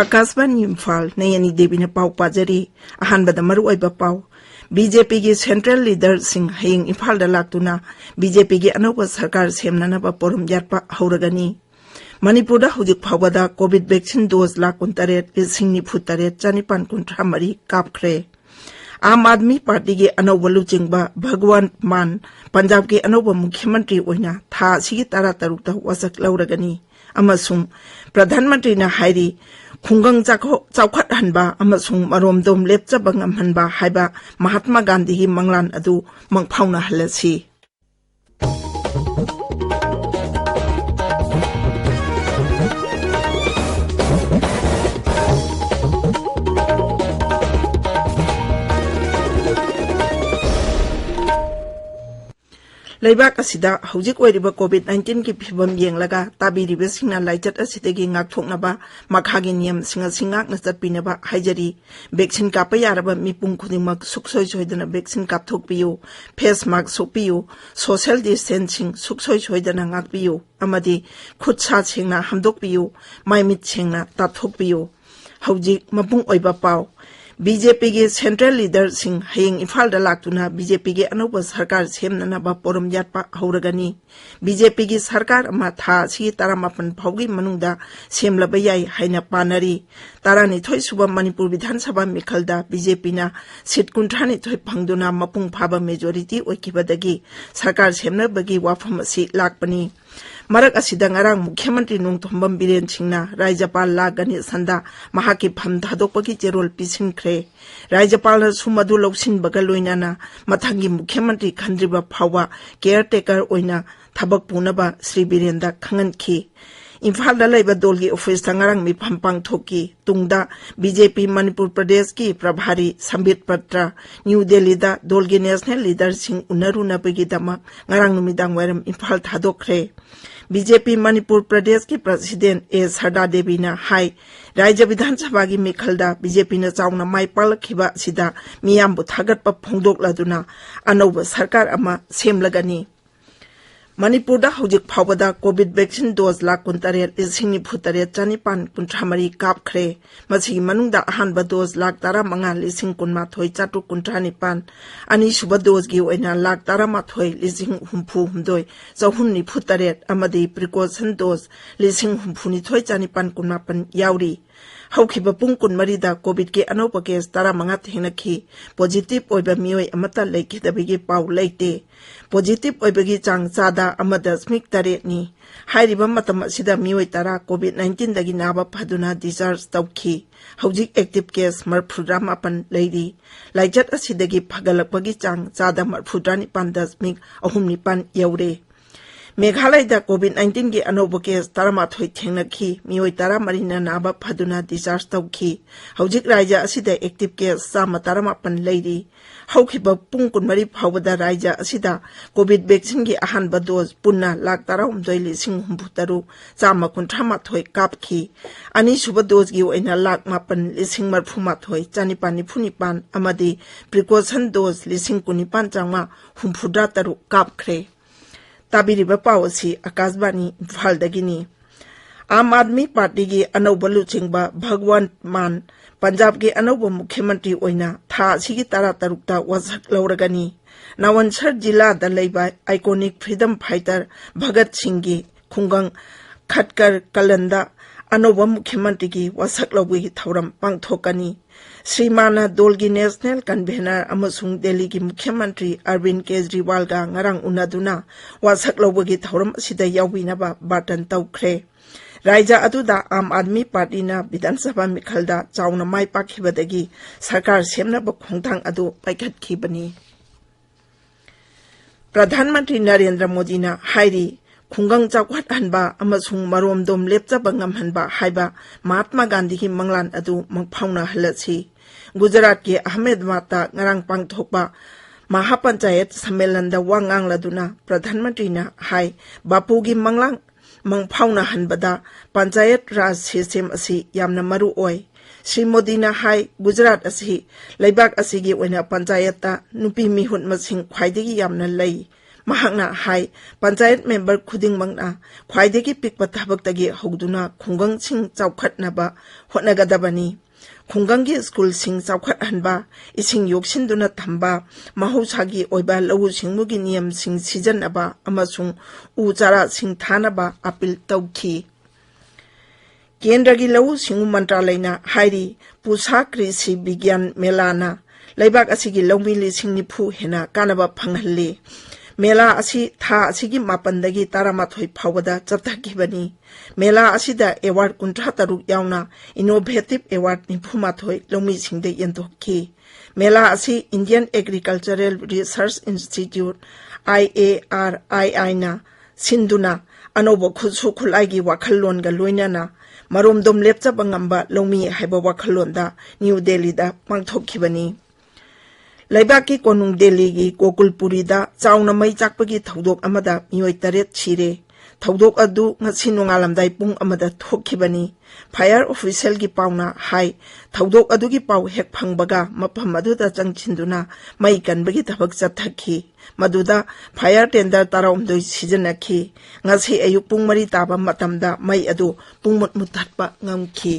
आकाशवाणी इम्फाल नयनी देवी ने पाव पाजरी अहानबद मरुओइबा पाव बीजेपी की central leader Singh हयिंग इम्फाल दा लाक्तुना बीजेपी की अनौबा सरकार सेमनानबा पोरम यात्पा हौरगनी मणिपुर हुजिक फावदा कोविड वैक्सीन डोज 1,93,993 कापख्रे आम आदमी पार्टी के अनौबा लुचिंगबा भगवान मान पंजाब के अनौबा मुख्यमंत्री ओइना था सिगी तारा तरुकता वसक लौरगनी अमसुंग प्रधानमंत्री ना हाइरी खुंगंग चौखट हनबा अमसुंग मरोमदोम लेपचबा ngamhanba हाइबा महात्मा गांधी की मंगलान अदु मंगफाउना हलसी लेबाक असिदा हौजिक ओइरिबा कोविड-19 की फिबम येंगलगा ताबिरिबसिंगना लाइचत असिदगी ngakthoknaba makhagi नियम सिंगा सिंगाकना चटपिनबा हाइजरी वैक्सीन कापा यारबा मिपुंग खुदिमक सुखसोय सोयदना वैक्सीन कापथोकपियो फेस मास्क सोपियो सोशल डिस्टेंसिंग सुखसोय सोयदना ngakपियो अमदि खुदसा सेंगना हमदोकपियो माइमित सेंगना ताथोकपियो हौजिक मपुंग ओइबा पाव बीजेपी के सेंट्रल लीडर सिंह हयिंग इम्फाल दा लाक्तुना बीजेपी के अनौबा सरकार सेमनानबा पोरम यात्पा हौरगनी बीजेपी की सरकार अमा था सी 18 फाउगी मनुंगदा सेमलबा याई हाइना पानरी 12 सुबा मणिपुर विधानसभा मिखलदा बीजेपी ना सीट 53 फंगदुना मपुंग फाबा मेजोरिटी ओइकिबदगी सरकार सेमनबगी वाफम असि लाकपनी मरक असिदा ngarang मुख्यमंत्री नुंगथोंबम बिरेन सिंहना राज्यपाल लागनी संदा महाकी फम धादोकपगी जेरोल पिसिनख्रे राज्यपाल सुमदु लौसिनबगा लोइनाना मथंगी मुख्यमंत्री खंद्रिबा फावा केयरटेकर ओइना थबक पुनबा श्री बिरेनदा खंगनखी इम्फाल दा लेबा दोल की ऑफिस ngarang मिफम पांगथोकी तुंगदा बीजेपी मणिपुर प्रदेश की प्रभारी संबित पत्र न्यू दिल्ली दा दोल की नेशनल लीडर सिंह उनरुनबगी दमा ngarang नुमिदांग वरम इम्फाल थादोखरे बीजेपी मणिपुर प्रदेश की प्रेसिडेंट ए सरदा देवी ना हाई राज्य विधानसभा की मिखलदा बीजेपी ने चाउना माइपालखिबा सिदा मियामबु थागतपा फोंदोकलादुना अनौबा सरकार अमा सेमलगनी मणिपुर दा हुजिक फावदा कोविड वैक्सीन डोज 1,93,993 कापख्रे मसी मनुंगदा अहानबा डोज 1,15,993 अनि सुबा डोज की ओइना 1,13,963 अमदी प्रिकॉशन डोज 1,59,918 याउरी हौखिबा पुंग 23 कोविड के अनौबा केस 15 थेंगनखी पॉजिटिव ओइबा मियोय अमता लेखिदबगी पाउ लेते पॉजिटिव ओइबगी चांग चादा 1.8 नि हाइरिबा मतम असिदा मियोय तारा कोविड-19 दगी नाबा फदुना डिस्चार्ज तौखी हौजिक एक्टिव केस मरफुद्रा मापन लेरी लाइजत असिदगी फगलकपगी चांग चादा मरफुद्रा 9.9 यौरे मेघालय दा कोविड-19 की अनौबा केस 13 थेंगनखी मियोय 13 नाबा फदुना डिस्चार्ज तौखी हौजिक राज्य असिदा एक्टिव केस 13 लेरी हौखिबा पुंग 23 फावदा राज्य असिदा कोविड वैक्सीन की अहानबा डोज पुन्ना 1,93,963 कापखी अनि सुबा डोज की ओइना 1,08,939 अमदी प्रिकॉशन डोज 19,963 कापख्रे ताबिरिबा पावसी आकाशवाणी इम्फाल दगिनी आम आदमी पार्टी की अनौबा लुचिंगबा भगवान मान पंजाब के अनौबा मुख्यमंत्री ओइना था सिगी तारा तरुकता वसक लौरगनी नवंसर जिला दा लेबा iconic freedom fighter Bhagat Singh की खुंगंग खटकर कलंदा अनौबा मुख्यमंत्री की वसक लौबगी थौरम पांगथोकनी श्रीमाना दोल की नेशनल कन्वेनर अमसुंग दिल्ली की मुख्यमंत्री अरविंद केजरीवाल का ngarang उनादुना वसक लौबगी थौरम सिदा याविनबा बाटन तौख्रे राज्य अदुदा आम आदमी पार्टी ना विधानसभा मिखलदा चाउना माइ पाखिबदगी सरकार सेमनबा खोंथांग अदु पाइखतखिबनी प्रधानमंत्री नरेंद्र मोदी ना हाइरी खुंगंग चाउखट हनबा अमसुंग मरोमदोम लेपचबा ngamhanba हाइबा महात्मा गांधी की मंगलान अदु मंगफाउना हलसी गुजरात के अहमदाबाद ता ngarang पांगथोकबा महापंचायत सम्मेलन दा वांगांगलादुना प्रधानमंत्री ना हाई बापू की मंगलांग mangphauna hanbada panchayat raj system asi yamna maru oi Sri Modi na hai Gujarat asi laibak asigi oina panchayat ta nupi mihut masing khwaidagi yamna lei mahakna hai panchayat member khuding mangna khwaidagi pikpa thabaktagi hogduna khungang sing chawkhatnaba hotnagadabani khungangi school sing chawkhat hanba ising yoksinduna thamba mahausagi oiba lawu singmugi niyam sing sijanaba amasung uchara sing thanaba apil tawki Kendragi lawu singu mantralayna hairi pusa krisi bigyan melana laibak asigi lawmi lising nipu hena kanaba panghalle Mela asi tha asigi mapandagi taramathoi phawada chapthakibani Mela asida award kuntra taruk yauna innovative award nipumathoi lawmi singde yentokki Mela asi Indian Agricultural Research Institute IARII na sinduna anobo khutsu khulaigi wakhallon ga loinana maromdom lepchaba ngamba lawmi haiba wakhallonda New Delhi da pangthokibani Laibaki konung Delhi gi Kokulpuri da chauna mai chakpagi thodok amada mioi taret chire thodok adu ngasi nongalamdai pung amada thokkibani fire official gi pauna hai thodok adu gi pau hek phangbaga mapham adu da changchinduna mai kanbagi thabak chathakhi maduda fire tender taramdoi sijanakhi ngasi ayuk pung mari taba matamda mai adu pungmut muthatpa ngamkhi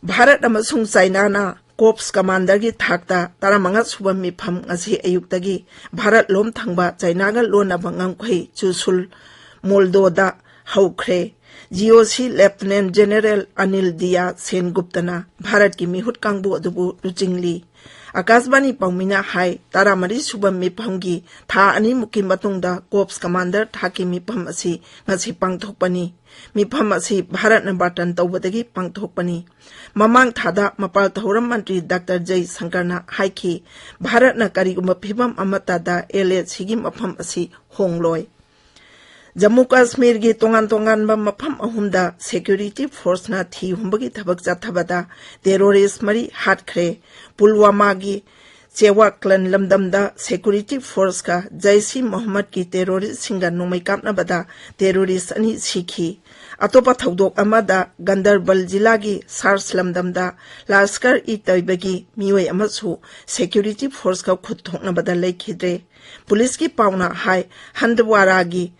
Bharat amasung China na Corps Commander gi thakta taramanga subam mifam ngasi ayuktagi Bharat lom thangba China ga lona bangam khoi chusul Moldoda haukhre GOC Lieutenant General Anil Dia Senguptana Bharat ki mihut kangbu adubu ruchingli Akasbani paumina hai taramari subam mifam gi tha ani muki matungda Corps Commander thaki mifam asi ngasi pangthokpani mifam asi Bharat na batan tawbadagi pangthokpani Mamang thada mapal thoram mantri Dr. Jay Sankarna haiki Bharat na kariguma phibam amata da ele sigim mafam asi hongloi Jammu Kashmir gi tongan ba mafam ahumda security force na thi humbagi thabak chathabada terrorist mari hatkhre Pulwama gi Chewa clan lamdamda security force ka Jaisi Muhammad ki terrorist singa nomai kapna bada terrorist ani sikhi Atopa thodok amada Gandarbal jila gi Sars lamdamda Laskar i Toibagi mioi amasu security force ka khutthokna bada laikhidre police ki pauna hai Handwara gi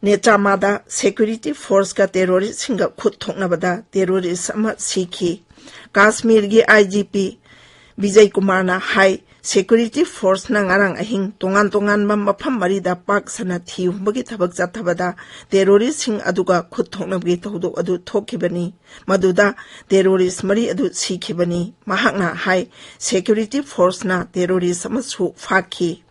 Nechamada security force ka terrorist singa khutthokna bada terrorist ama sikhi Kashmir gi IGP Vijay Kumar na hai security force na ngarang ahing tongan mafam mari da pak sana thi humbagi thabak chathabada terrorist sing aduga khutthokna gi thodok adu thokkibani maduda terrorist mari adu sikhibani mahakna hai security force na terrorist amasu fakhi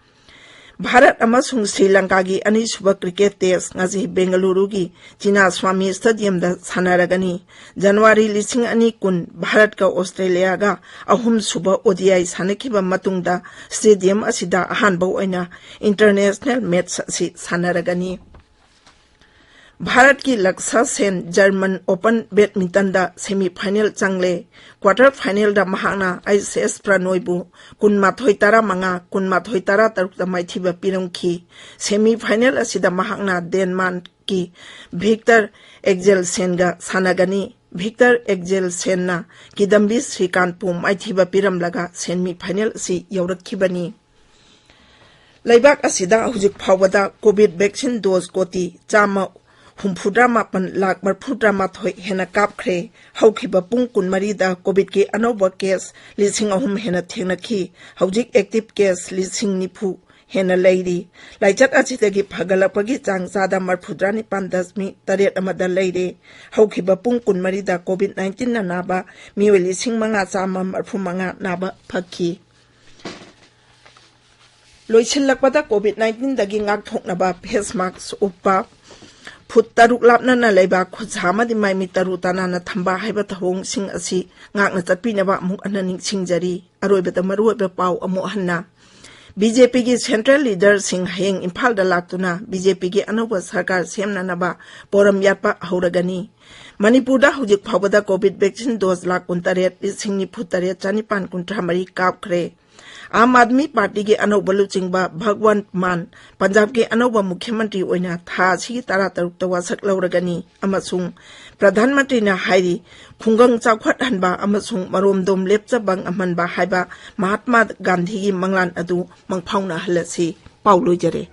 Bharat amasung Sri Lanka gi ani suba cricket test ngaji Bengaluru gi China Swami Stadium da sanaragani January lising ani kun Bharat ka Australia ga ahum suba ODI sanakiba matungda stadium asida ahanba oina international match si sanaragani Bharat ki Laksa Sen German Open Badminton da semi final changle quarter final da mahana ICS Pranoibu kunmathoi tara manga kunmathoi tara taruk da maithiba pirongki semi final asida mahakna Denmark ki Victor Axelsen ga sanagani Victor Axelsen na Kidambi Srikant pu maithiba piramlaga semi final si yaurakibani Laibak asida hujik phawada COVID vaccine dose koti chama Humfudra mapan lak marfudra mathoi hena kapkhre haukiba pung kun marida COVID ki anoba case lising ahum hena thenakhi haujik active case lising nipu hena lairi laichat achitagi phagalapagi chang sada marfudra ni 5.8 amada laire haukiba pung kun marida COVID-19 na naba miwe lising manga chama marfumanga naba phakhi loichilakpada COVID-19 dagi ngak thoknaba face mask uppa Put taruk lapna na laiba khuzama di mai mi taru tana na thamba haiba thong sing asi ngak na chatpi na ba muk ananing singjari aroi beta maru be pau amu hanna BJP gi central leader sing heng Imphal da laktuna BJP gi anoba sarkar semna na ba poram yapa hauragani Manipur da hujik phawada COVID vaccine dose lak kuntaret sing ni phutare chanipan kuntra mari kapkhre आम आदमी party के अनौब लुचिंगबा भगवंत मान पंजाब के अनौब मुख्यमंत्री ओइना था सिगी तारा तरुक वासक लौरगनी अमसुंग प्रधानमंत्री ना हाइरी खुंगंग चाखवट हनबा अमसुंग मरोमदोम लेपचबंग अमनबा हाइबा महात्मा गांधी की मंगलान अदु मंगफाउना हलसी पाउ लोइजरे।